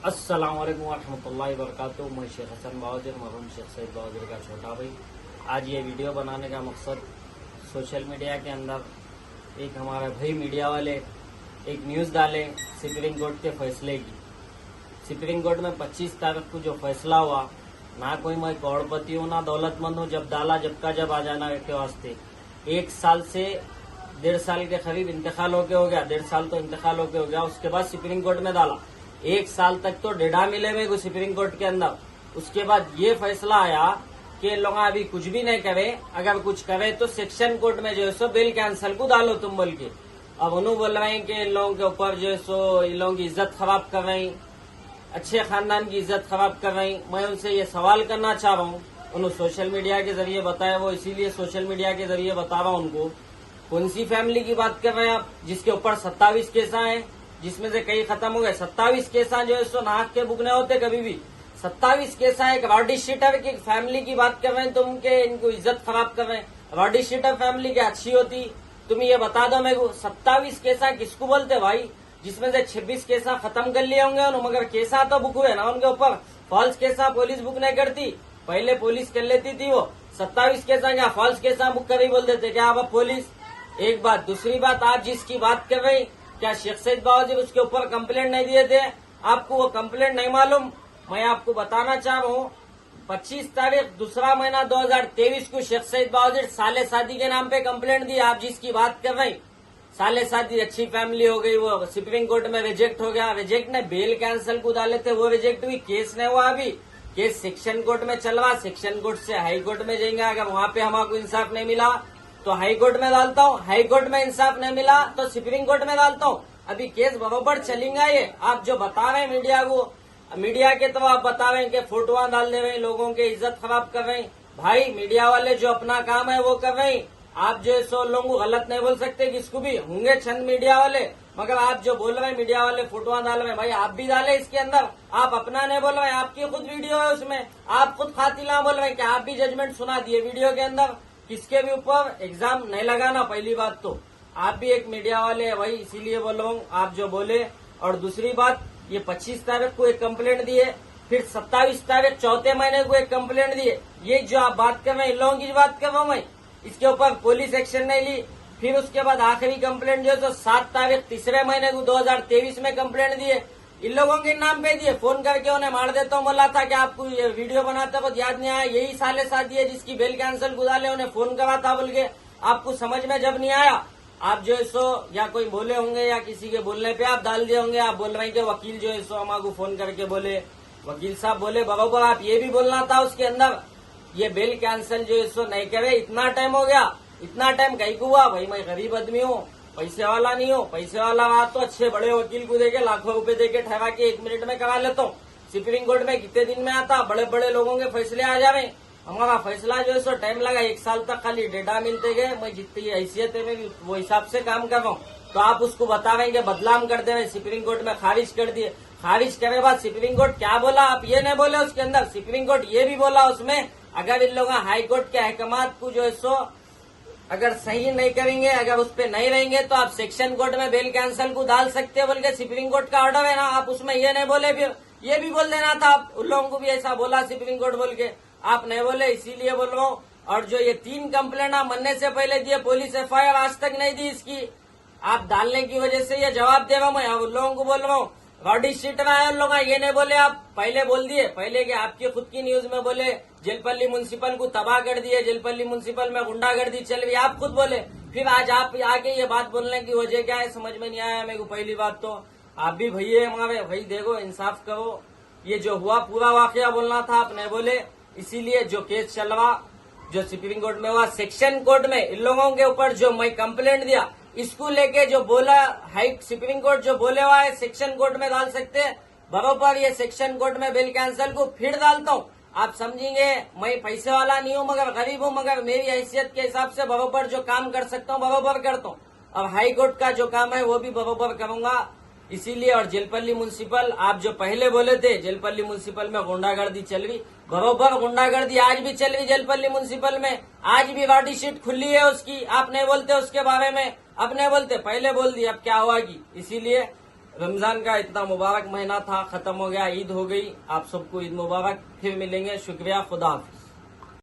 अस्सलाम वालेकुम रहमतुल्लाहि व बरकातुहू। मैं शेख हसन बहादुर, मरहूम शेख सईद बहादुर का छोटा भाई। आज ये वीडियो बनाने का मकसद सोशल मीडिया के अंदर एक हमारे भाई मीडिया वाले एक न्यूज़ डाले सुप्रीम कोर्ट के फैसले की। सुप्रीम कोर्ट में 25 तारीख को जो फैसला हुआ, ना कोई मैं करोड़पति हूँ ना दौलतमंद हूँ, जब डाला जब का जब आ जाना के वास्ते 1 साल से 1.5 साल के करीब इंतकाल होके हो गया, 1.5 साल तो इंतकाल होके हो गया। उसके बाद सुप्रीम कोर्ट में डाला, 1 साल तक तो डेढ़ा मिले मेरे को सुप्रीम कोर्ट के अंदर। उसके बाद ये फैसला आया कि लोग अभी कुछ भी नहीं करे, अगर कुछ करे तो सेक्शन कोर्ट में जो है सो बिल कैंसल को डालो तुम बोल के। अब उन्होंने बोल रहे हैं कि इन लोगों के ऊपर जो है सो इन लोगों की इज्जत खराब कर रही, अच्छे खानदान की इज्जत खराब कर रही। मैं उनसे ये सवाल करना चाह रहा हूँ, उन्होंने सोशल मीडिया के जरिए बताया, वो इसीलिए सोशल मीडिया के जरिए बता रहा हूँ उनको। कौन सी फैमिली की बात कर रहे हैं आप जिसके ऊपर 27 केस हैं, जिसमें से कई खत्म हो गए। 27 केस जो है सो नाक के बुकने होते कभी भी। 27 केस एक रॉडी शीटर की फैमिली की बात कर रहे हैं तुम के इनको इज्जत खराब कर रहे हैं। रॉडी शीटर फैमिली क्या अच्छी होती, तुम ये बता दो मेरे को। 27 केस किसको बोलते भाई, जिसमें से 26 केस खत्म कर लिए होंगे, मगर केसा तो बुक हुए ना उनके ऊपर। फॉल्स केसा पुलिस बुक नहीं करती, पहले पुलिस कर लेती थी वो। 27 केसा क्या फॉल्स केसा बुक कर ही बोल देते क्या आप पुलिस। एक बात, दूसरी बात, आप जिसकी बात कर रही, क्या शेख सईद बहादुर उसके ऊपर कंप्लेंट नहीं दिए थे? आपको वो कंप्लेंट नहीं मालूम? मैं आपको बताना चाह रहा हूँ, 25 तारीख 2 महीना 2023 को शेख सईद बहादुर साले शादी के नाम पे कंप्लेंट दी। आप जिसकी बात कर रही, साले शादी अच्छी फैमिली हो गई, वो सुप्रीम कोर्ट में रिजेक्ट हो गया। रिजेक्ट ने बेल कैंसिल को डाले थे, वो रिजेक्ट हुई। केस नहीं हुआ, अभी केस सेक्शन कोर्ट में चल रहा। सेक्शन कोर्ट से हाई कोर्ट में जाएंगे, अगर वहाँ पे हमको इंसाफ नहीं मिला तो हाई कोर्ट में डालता हूँ, हाई कोर्ट में इंसाफ नहीं मिला तो सुप्रीम कोर्ट में डालता हूँ। अभी केस बराबर चलेंगे। ये आप जो बता रहे हैं मीडिया को, मीडिया के तो आप बता रहे हैं कि फोटोआं डाल दे रहे हैं, लोगों की इज्जत खराब कर रहे हैं। भाई मीडिया वाले जो अपना काम है वो कर रहे हैं, आप जो सो लोगों को गलत नहीं बोल सकते, किसको भी होंगे चंद मीडिया वाले, मगर आप जो बोल रहे हैं मीडिया वाले फोटोआं डाल रहे हैं, भाई आप भी डाले इसके अंदर। आप अपना नहीं बोल रहे हैं, आपकी खुद वीडियो है उसमें, आप खुद खातिला बोल रहे हैं कि आप भी जजमेंट सुना दिए वीडियो के अंदर। किसके भी ऊपर एग्जाम नहीं लगाना, पहली बात तो आप भी एक मीडिया वाले है भाई, इसीलिए बोल रहा हूँ आप जो बोले। और दूसरी बात, ये 25 तारीख को एक कंप्लेंट दिए, फिर 27 तारीख 4थे महीने को एक कंप्लेंट दिए। ये जो आप बात कर रहे हैं इन लोगों की बात कर रहा हूँ मैं, इसके ऊपर पुलिस एक्शन नहीं ली। फिर उसके बाद आखिरी कंप्लेंट जो है तो 7 तारीख 3रे महीने को 2023 में कंप्लेंट दिए, इन लोगों के नाम पे दिए। फोन करके उन्हें मार देता हूँ बोला था कि आपको ये वीडियो बनाते वक्त याद नहीं आया, यही साले साथी है जिसकी बेल कैंसिल गुजारे, उन्हें फोन करा था बोल के। आपको समझ में जब नहीं आया, आप जो है सो या कोई बोले होंगे या किसी के बोलने पे आप डाल दिए होंगे। आप बोल रहे हैं कि वकील जो है सो हमारे फोन करके बोले, वकील साहब बोले बराबर, आप ये भी बोलना था उसके अंदर, ये बेल कैंसिल जो है सो नहीं करे। इतना टाइम हो गया, इतना टाइम कहीं को हुआ भाई, मैं गरीब आदमी हूँ, पैसे वाला नहीं हो। पैसे वाला बात तो अच्छे बड़े वकील को देके लाखों रुपए देके ठहरा के 1 मिनट में करा लेता हूँ। सुप्रीम कोर्ट में कितने दिन में आता, बड़े बड़े लोगों के फैसले आ जा रहे। हमारा फैसला जो है सो टाइम लगा, 1 साल तक खाली डेटा मिलते गए। मैं जितनी हैसियत है मैं भी वो हिसाब से काम कर रहा हूँ। तो आप उसको बता रहे हैं कि बदलाव कर दे रहे, सुप्रीम कोर्ट में खारिज कर दिए। खारिज करे बाद सुप्रीम कोर्ट क्या बोला, आप ये नहीं बोले उसके अंदर। सुप्रीम कोर्ट ये भी बोला उसमें, अगर इन लोग हाई कोर्ट के अहकामात को जो है सो अगर सही नहीं करेंगे, अगर उस पर नहीं रहेंगे तो आप सेक्शन कोर्ट में बेल कैंसिल को डाल सकते हैं बोल के सुप्रीम कोर्ट का ऑर्डर है ना। आप उसमें ये नहीं बोले, फिर ये भी बोल देना था आप, उन लोगों को भी ऐसा बोला सुप्रीम कोर्ट बोल के, आप नहीं बोले, इसीलिए बोल रहा हूँ। और जो ये 3 कंप्लेंट आप मरने से पहले दिए, पुलिस FIR आज तक नहीं दी इसकी, आप डालने की वजह से ये जवाब दे रहा हूँ मैं। अब उन लोगों को बोल रहा हूँ, रॉडी शीटर आए उन लोग, ये नहीं बोले आप, पहले बोल दिए, पहले कि आपकी खुद की न्यूज में बोले जेलपल्ली म्युनिसिपल को तबाह कर दिए, जेलपल्ली म्युनिसिपल में गुंडागर्दी चल रही, आप खुद बोले। फिर आज आप आके ये बात बोलने की वजह क्या है, समझ में नहीं आया मेरे को। पहली बात तो आप भी भैया हमारे, भाई देखो इंसाफ करो, ये जो हुआ पूरा वाकया बोलना था, आप नहीं बोले। इसीलिए जो केस चल रहा, जो सुप्रीम कोर्ट में हुआ, सेक्शन कोर्ट में इन लोगों के ऊपर जो मैं कंप्लेंट दिया, इसको लेके जो बोला हाई सुप्रीम कोर्ट जो बोले हुआ है सेक्शन कोर्ट में डाल सकते हैं बराबर। ये सेक्शन कोर्ट में बेल कैंसिल को फिर डालता हूँ, आप समझेंगे। मैं पैसे वाला नहीं हूँ, मगर गरीब हूँ, मगर मेरी हैसियत के हिसाब से बराबर जो काम कर सकता हूँ बराबर करता हूँ। अब हाई कोर्ट का जो काम है वो भी बराबर करूंगा, इसीलिए। और जेलपल्ली म्युनिसिपल, आप जो पहले बोले थे जेलपल्ली म्युनिसिपल में गुंडागर्दी चल रही, बराबर गुंडागर्दी आज भी चल रही जेलपल्ली म्युनिसिपल में, आज भी रॉडी शीट खुली है उसकी। आप नहीं बोलते उसके बारे में, अब नहीं बोलते, पहले बोल दी, अब क्या हुआ कि इसीलिए रमजान का इतना मुबारक महीना था, खत्म हो गया, ईद हो गई। आप सबको ईद मुबारक। फिर मिलेंगे। शुक्रिया। खुदा हाफिज।